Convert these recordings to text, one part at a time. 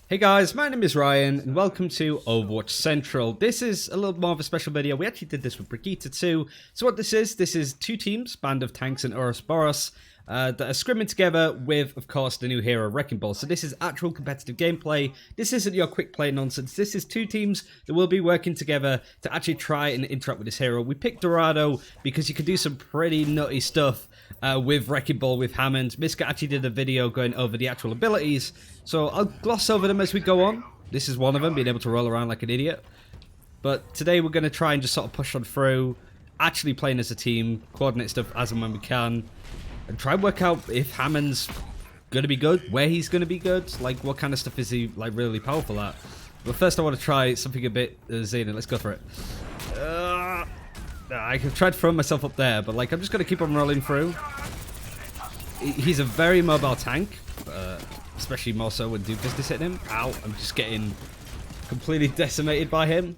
Hey guys, my name is Ryan and welcome to Overwatch Central. This is a little more of a special video. We actually did this with Brigitte too. So what this is two teams, Band of Tanks and Uros Boros, that are scrimming together with, of course, the new hero Wrecking Ball. So this is actual competitive gameplay. This isn't your quick play nonsense. This is two teams that will be working together to actually try and interact with this hero. We picked Dorado because you can do some pretty nutty stuff with Wrecking Ball with Hammond. Miska actually did a video going over the actual abilities, so I'll gloss over them as we go on. This is one of them, being able to roll around like an idiot. But today we're going to try and just sort of push on through, actually playing as a team, coordinate stuff as and when we can, and try and work out if Hammond's going to be good, where he's going to be good, like what kind of stuff is he like really powerful at. But first I want to try something a bit zany. Let's go for it. I have tried throwing myself up there, but like I'm just going to keep on rolling through. He's a very mobile tank, especially more so when Doomfist is hitting him. Ow, I'm just getting completely decimated by him.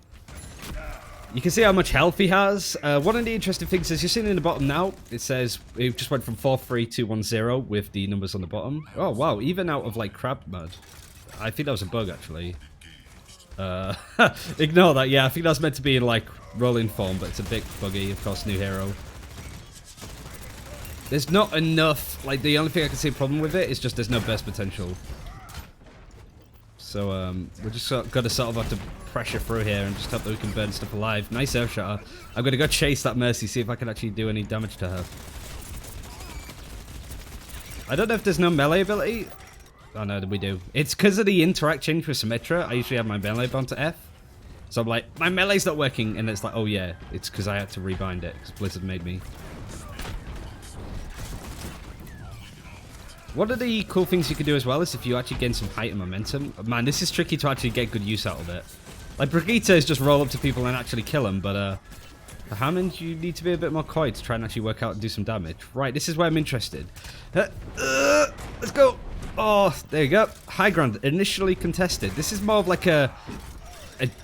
You can see how much health he has. One of the interesting things is you're seeing in the bottom now, it says it just went from 43210 with the numbers on the bottom. Oh wow, even out of like crab mode. I think that was a bug actually. Ignore that. Yeah, I think that's meant to be in like rolling form, but it's a bit buggy. Of course, new hero. There's not enough. Like the only thing I can see a problem with it is just there's no burst potential. So we're just got to sort of have to pressure through here and just hope that we can burn stuff alive. Nice air shot. I'm gonna go chase that Mercy, see if I can actually do any damage to her. I don't know if there's no melee ability. Oh no, we do. It's because of the interact change with Symmetra. I usually have my melee bound to F. So I'm like, my melee's not working, and it's like, oh yeah, it's because I had to rebind it, because Blizzard made me. One of the cool things you can do as well is if you actually gain some height and momentum. Man, this is tricky to actually get good use out of it. Like, Brigitte is just roll up to people and actually kill them, but for Hammond, you need to be a bit more coy to try and actually work out and do some damage. Right, this is where I'm interested. Let's go! Oh, there you go. High ground, initially contested. This is more of like a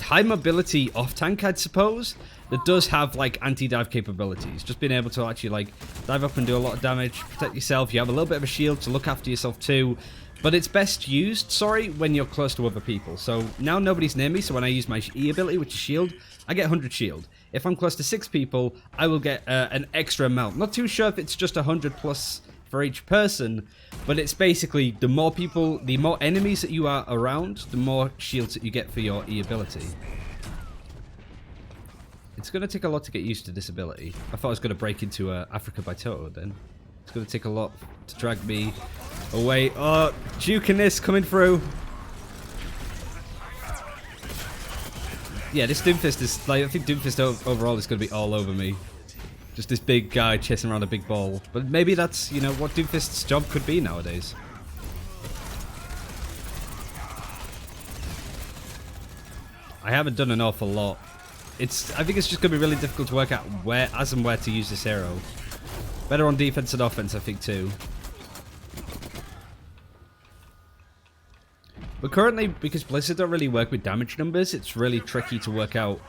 high mobility off tank, I'd suppose, that does have like anti-dive capabilities. Just being able to actually like dive up and do a lot of damage, protect yourself. You have a little bit of a shield to look after yourself too, but it's best used, when you're close to other people. So now nobody's near me, so when I use my E ability, which is shield, I get 100 shield. If I'm close to 6 people, I will get an extra amount. Not too sure if it's just 100 plus for each person, but it's basically the more people, the more enemies that you are around, the more shields that you get for your E ability. It's going to take a lot to get used to this ability. I thought I was going to break into Africa by Toto then. It's going to take a lot to drag me away. Oh, juking this, coming through. Yeah, this Doomfist is, like, I think Doomfist overall is going to be all over me. Just this big guy chasing around a big ball. But maybe that's, you know, what Doomfist's job could be nowadays. I haven't done an awful lot. I think it's just going to be really difficult to work out where to use this hero. Better on defense and offense, I think, too. But currently, because Blizzard don't really work with damage numbers, it's really tricky to work out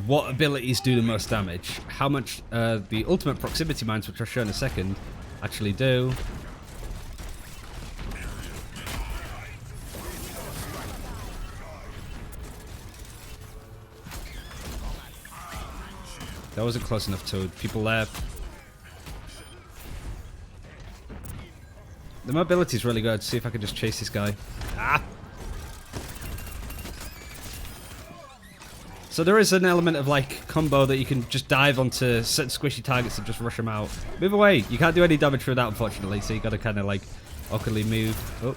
what abilities do the most damage. How much the ultimate proximity mines, which I'll show in a second, actually do. That wasn't close enough to people there. The mobility is really good. See if I can just chase this guy. Ah! So there is an element of like combo that you can just dive onto certain squishy targets and just rush them out. Move away. You can't do any damage through that, unfortunately. So you got to kind of like awkwardly move. Oh,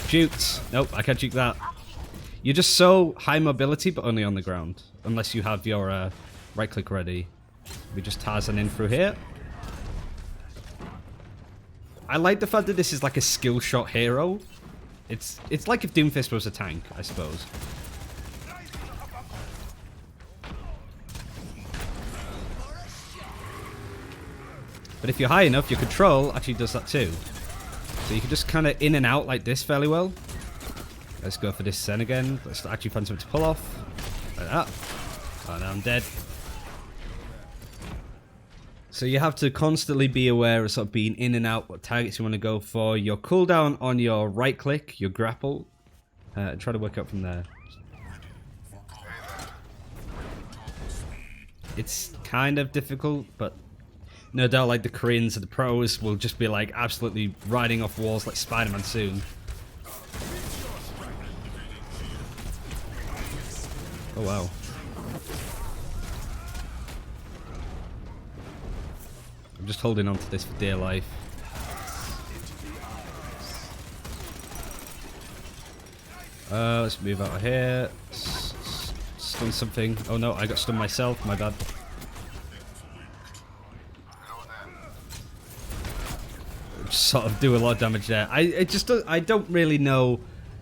juked. Nope, I can't juke that. You're just so high mobility, but only on the ground, unless you have your right click ready. We just Tarzan in through here. I like the fact that this is like a skill shot hero. It's like if Doomfist was a tank, I suppose. But if you're high enough, your control actually does that too. So you can just kind of in and out like this fairly well. Let's go for this Sen again. Let's actually find something to pull off. Like that. Oh, now I'm dead. So you have to constantly be aware of sort of being in and out, what targets you want to go for. Your cooldown on your right click, your grapple, and try to work out from there. It's kind of difficult, but no doubt like the Koreans and the pros will just be like absolutely riding off walls like Spider-Man soon. Oh wow. I'm just holding on to this for dear life. Let's move out of here. Stun something. Oh no, I got stunned myself. My bad. Just sort of do a lot of damage there. I don't really know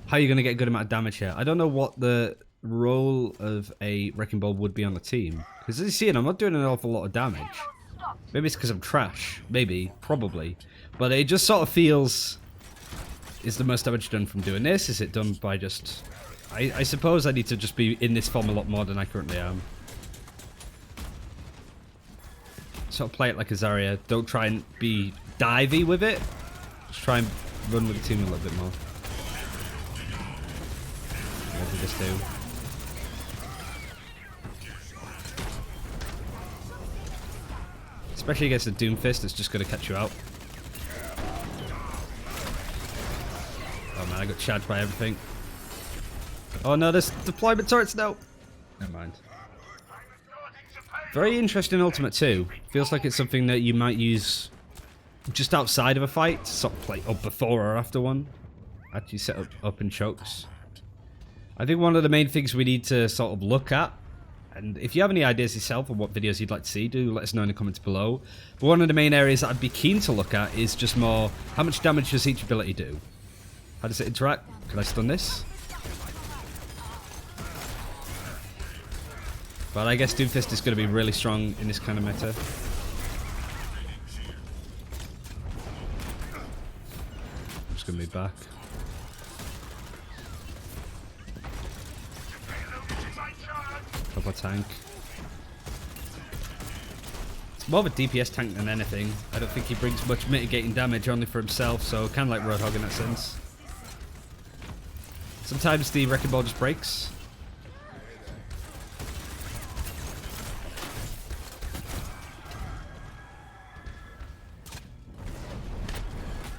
how you're gonna get a good amount of damage here. I don't know what the role of a Wrecking Ball would be on the team, because as you see, I'm not doing an awful lot of damage. Maybe it's because I'm trash. Maybe, probably, but it just sort of feels. Is the most damage done from doing this? Is it done by just... I suppose I need to just be in this form a lot more than I currently am. Sort of play it like a Zarya. Don't try and be divey with it. Just try and run with the team a little bit more. What did this do? Especially against the Doomfist, it's just going to catch you out. Oh man, I got charged by everything. Oh no, there's deployment turrets, no! Never mind. Very interesting ultimate too. Feels like it's something that you might use just outside of a fight, sort of play up before or after one. Actually set up in chokes. I think one of the main things we need to sort of look at, and if you have any ideas yourself on what videos you'd like to see, do let us know in the comments below. But one of the main areas that I'd be keen to look at is just more, how much damage does each ability do? How does it interact? Can I stun this? But I guess Doomfist is going to be really strong in this kind of meta. I'm just going to move back. Proper tank. It's more of a DPS tank than anything. I don't think he brings much mitigating damage, only for himself, so kind of like Roadhog in that sense. Sometimes the Wrecking Ball just breaks.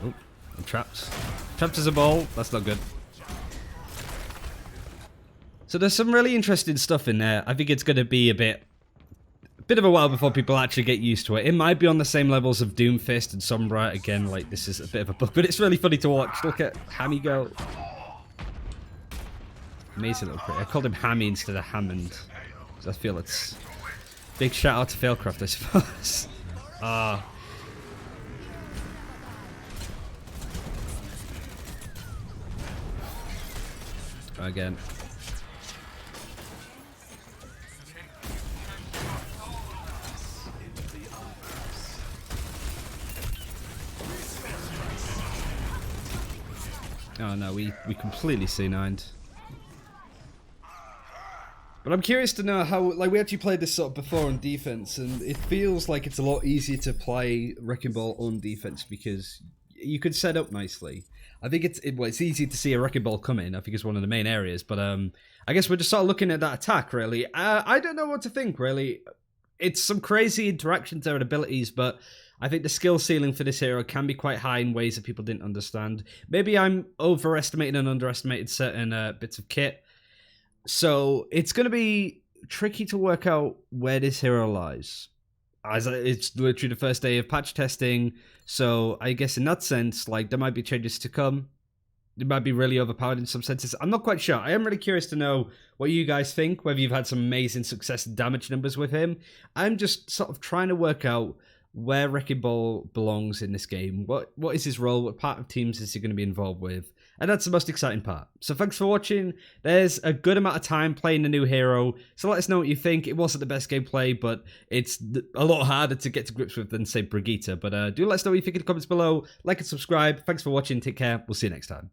Oh, I'm trapped. Trapped as a ball. That's not good. So there's some really interesting stuff in there. I think it's going to be a bit of a while before people actually get used to it. It might be on the same levels of Doomfist and Sombra. Again, like, this is a bit of a bug, but it's really funny to watch. Look at Hammy go. Amazing little critter. I called him Hammy instead of Hammond, because I feel it's... Big shout out to Failcraft, I suppose. Ah. Again. Oh no, we completely C9'd. But I'm curious to know how, like, we actually played this sort of before on defense, and it feels like it's a lot easier to play Wrecking Ball on defense because you could set up nicely. I think it's easy to see a Wrecking Ball come in. I think it's one of the main areas, but I guess we're just sort of looking at that attack, really. I don't know what to think, really. It's some crazy interactions there and abilities, but I think the skill ceiling for this hero can be quite high in ways that people didn't understand. Maybe I'm overestimating and underestimating certain bits of kit. So it's going to be tricky to work out where this hero lies. As it's literally the first day of patch testing, so I guess in that sense, like, there might be changes to come. It might be really overpowered in some senses. I'm not quite sure. I am really curious to know what you guys think, whether you've had some amazing success and damage numbers with him. I'm just sort of trying to work out where Wrecking Ball belongs in this game. What is his role? What part of teams is he going to be involved with? And that's the most exciting part. So thanks for watching. There's a good amount of time playing the new hero, so let us know what you think. It wasn't the best gameplay, but it's a lot harder to get to grips with than, say, Brigitte. But do let us know what you think in the comments below. Like and subscribe. Thanks for watching. Take care. We'll see you next time.